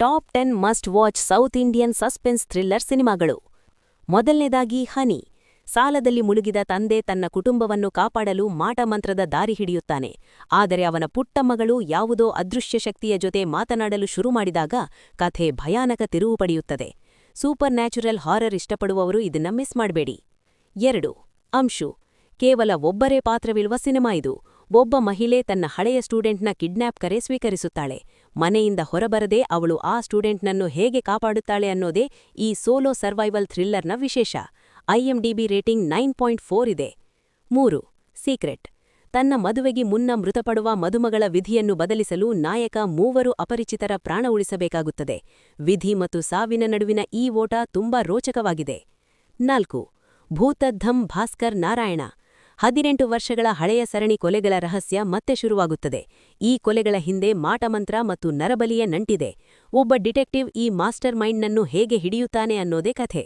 Top 10 must watch south Indian suspense thriller ಸಿನಿಮಾಗಳು. ಮೊದಲನೇದಾಗಿ ಹನಿ. ಸಾಲದಲ್ಲಿ ಮುಳುಗಿದ ತಂದೆ ತನ್ನ ಕುಟುಂಬವನ್ನು ಕಾಪಾಡಲು ಮಾಟಮಂತ್ರದ ದಾರಿ ಹಿಡಿಯುತ್ತಾನೆ. ಆದರೆ ಅವನ ಪುಟ್ಟ ಮಗಳು ಯಾವುದೋ ಅದೃಶ್ಯ ಶಕ್ತಿಯ ಜೊತೆ ಮಾತನಾಡಲು ಶುರು ಮಾಡಿದಾಗ ಕಥೆ ಭಯಾನಕ ತಿರುವು ಪಡೆಯುತ್ತದೆ. ಸೂಪರ್ ನ್ಯಾಚುರಲ್ ಹಾರರ್ ಇಷ್ಟಪಡುವವರು ಇದನ್ನ ಮಿಸ್ ಮಾಡಬೇಡಿ. 2. ಅಂಶು. ಕೇವಲ ಒಬ್ಬರೇ ಪಾತ್ರವಿರುವ ಸಿನಿಮಾ ಇದು. ಒಬ್ಬ ಮಹಿಳೆ ತನ್ನ ಹಳೆಯ ಸ್ಟೂಡೆಂಟ್ನ ಕಿಡ್ನ್ಯಾಪ್ ಕರೆ ಸ್ವೀಕರಿಸುತ್ತಾಳೆ. ಮನೆಯಿಂದ ಹೊರಬರದೆ ಅವಳು ಆ ಸ್ಟೂಡೆಂಟ್ನನ್ನು ಹೇಗೆ ಕಾಪಾಡುತ್ತಾಳೆ ಅನ್ನೋದೇ ಈ ಸೋಲೋ ಸರ್ವೈವಲ್ ಥ್ರಿಲ್ಲರ್ನ ವಿಶೇಷ. IMDb ರೇಟಿಂಗ್ 9.4 ಇದೆ. 3. ಸೀಕ್ರೆಟ್. ತನ್ನ ಮದುವೆಗೆ ಮುನ್ನ ಮೃತಪಡುವ ಮದುಮಗಳ ವಿಧಿಯನ್ನು ಬದಲಿಸಲು ನಾಯಕ 3 ಅಪರಿಚಿತರ ಪ್ರಾಣ ಉಳಿಸಬೇಕಾಗುತ್ತದೆ. ವಿಧಿ ಮತ್ತು ಸಾವಿನ ನಡುವಿನ ಈ ಓಟ ತುಂಬಾ ರೋಚಕವಾಗಿದೆ. 4. ಭೂತದ್ದಂ ಭಾಸ್ಕರ್ ನಾರಾಯಣ. 18 ವರ್ಷಗಳ ಹಳೆಯ ಸರಣಿ ಕೊಲೆಗಳ ರಹಸ್ಯ ಮತ್ತೆ ಶುರುವಾಗುತ್ತದೆ. ಈ ಕೊಲೆಗಳ ಹಿಂದೆ ಮಾಟಮಂತ್ರ ಮತ್ತು ನರಬಲಿಯ ನಂಟಿದೆ. ಒಬ್ಬ ಡಿಟೆಕ್ಟಿವ್ ಈ ಮಾಸ್ಟರ್ ಮೈಂಡ್ನನ್ನು ಹೇಗೆ ಹಿಡಿಯುತ್ತಾನೆ ಅನ್ನೋದೇ ಕಥೆ.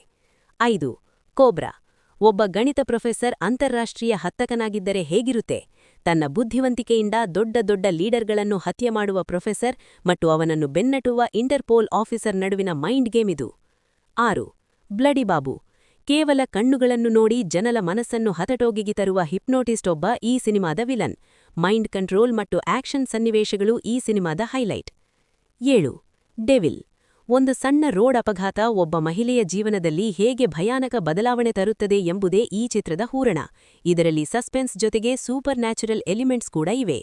5. ಕೋಬ್ರಾ. ಒಬ್ಬ ಗಣಿತ ಪ್ರೊಫೆಸರ್ ಅಂತಾರಾಷ್ಟ್ರೀಯ ಹತ್ತಕನಾಗಿದ್ದರೆ ಹೇಗಿರುತ್ತೆ? ತನ್ನ ಬುದ್ಧಿವಂತಿಕೆಯಿಂದ ದೊಡ್ಡ ದೊಡ್ಡ ಲೀಡರ್ಗಳನ್ನು ಹತ್ಯೆ ಮಾಡುವ ಪ್ರೊಫೆಸರ್ ಮತ್ತು ಅವನನ್ನು ಬೆನ್ನಟ್ಟುವ ಇಂಟರ್ಪೋಲ್ ಆಫೀಸರ್ ನಡುವಿನ ಮೈಂಡ್ ಗೇಮ್ ಇದು. 6. ಬ್ಲಡಿ ಬಾಬು. ಕೇವಲ ಕಣ್ಣುಗಳನ್ನು ನೋಡಿ ಜನಲ ಮನಸ್ಸನ್ನು ಹತಟೋಗಿಗೆ ತರುವ ಹಿಪ್ನೋಟಿಸ್ಟ್ ಒಬ್ಬ ಈ ಸಿನಿಮಾದ ವಿಲನ್. ಮೈಂಡ್ ಕಂಟ್ರೋಲ್ ಮತ್ತು ಆಕ್ಷನ್ ಸನ್ನಿವೇಶಗಳು ಈ ಸಿನಿಮಾದ ಹೈಲೈಟ್. 7. ಡೆವಿಲ್. ಒಂದು ಸಣ್ಣ ರೋಡ್ ಅಪಘಾತ ಒಬ್ಬ ಮಹಿಳೆಯ ಜೀವನದಲ್ಲಿ ಹೇಗೆ ಭಯಾನಕ ಬದಲಾವಣೆ ತರುತ್ತದೆ ಎಂಬುದೇ ಈ ಚಿತ್ರದ ಹೂರಣ. ಇದರಲ್ಲಿ ಸಸ್ಪೆನ್ಸ್ ಜೊತೆಗೆ ಸೂಪರ್ ನ್ಯಾಚುರಲ್ ಎಲಿಮೆಂಟ್ಸ್ ಕೂಡ ಇವೆ.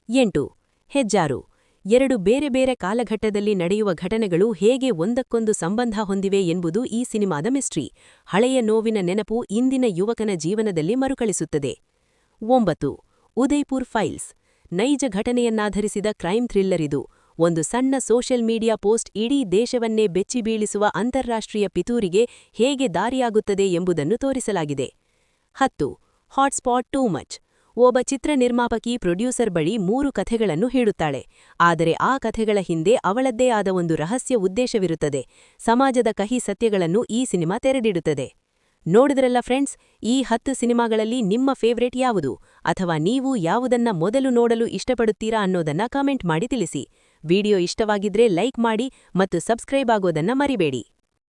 8. ಹೆಜ್ಜಾರು. 2 ಬೇರೆ ಬೇರೆ ಕಾಲಘಟ್ಟದಲ್ಲಿ ನಡೆಯುವ ಘಟನೆಗಳು ಹೇಗೆ ಒಂದಕ್ಕೊಂದು ಸಂಬಂಧ ಹೊಂದಿವೆ ಎಂಬುದು ಈ ಸಿನಿಮಾದ ಮಿಸ್ಟ್ರಿ. ಹಳೆಯ ನೋವಿನ ನೆನಪು ಇಂದಿನ ಯುವಕನ ಜೀವನದಲ್ಲಿ ಮರುಕಳಿಸುತ್ತದೆ. 9. ಉದಯ್ಪುರ್ ಫೈಲ್ಸ್. ನೈಜ ಘಟನೆಯನ್ನಾಧರಿಸಿದ ಕ್ರೈಮ್ ಥ್ರಿಲ್ಲರ್ ಇದು. ಒಂದು ಸಣ್ಣ ಸೋಷಿಯಲ್ ಮೀಡಿಯಾ ಪೋಸ್ಟ್ ಇಡೀ ದೇಶವನ್ನೇ ಬೆಚ್ಚಿಬೀಳಿಸುವ ಅಂತಾರಾಷ್ಟ್ರೀಯ ಪಿತೂರಿಗೆ ಹೇಗೆ ದಾರಿಯಾಗುತ್ತದೆ ಎಂಬುದನ್ನು ತೋರಿಸಲಾಗಿದೆ. 10. Hotspot too much. ಒಬ್ಬ ಚಿತ್ರ ನಿರ್ಮಾಪಕಿ ಪ್ರೊಡ್ಯೂಸರ್ ಬಳಿ 3 ಕಥೆಗಳನ್ನು ಹೇಳುತ್ತಾಳೆ. ಆದರೆ ಆ ಕಥೆಗಳ ಹಿಂದೆ ಅವಳದ್ದೇ ಆದ ಒಂದು ರಹಸ್ಯ ಉದ್ದೇಶವಿರುತ್ತದೆ. ಸಮಾಜದ ಕಹಿ ಸತ್ಯಗಳನ್ನು ಈ ಸಿನಿಮಾ ತೆರೆದಿಡುತ್ತದೆ. ನೋಡಿದ್ರಲ್ಲ ಫ್ರೆಂಡ್ಸ್, ಈ 10 ಸಿನಿಮಾಗಳಲ್ಲಿ ನಿಮ್ಮ ಫೇವ್ರೇಟ್ ಯಾವುದು? ಅಥವಾ ನೀವು ಯಾವುದನ್ನ ಮೊದಲು ನೋಡಲು ಇಷ್ಟಪಡುತ್ತೀರಾ ಅನ್ನೋದನ್ನ ಕಾಮೆಂಟ್ ಮಾಡಿ ತಿಳಿಸಿ. ವಿಡಿಯೋ ಇಷ್ಟವಾಗಿದ್ರೆ ಲೈಕ್ ಮಾಡಿ ಮತ್ತು ಸಬ್ಸ್ಕ್ರೈಬ್ ಆಗೋದನ್ನ ಮರಿಬೇಡಿ.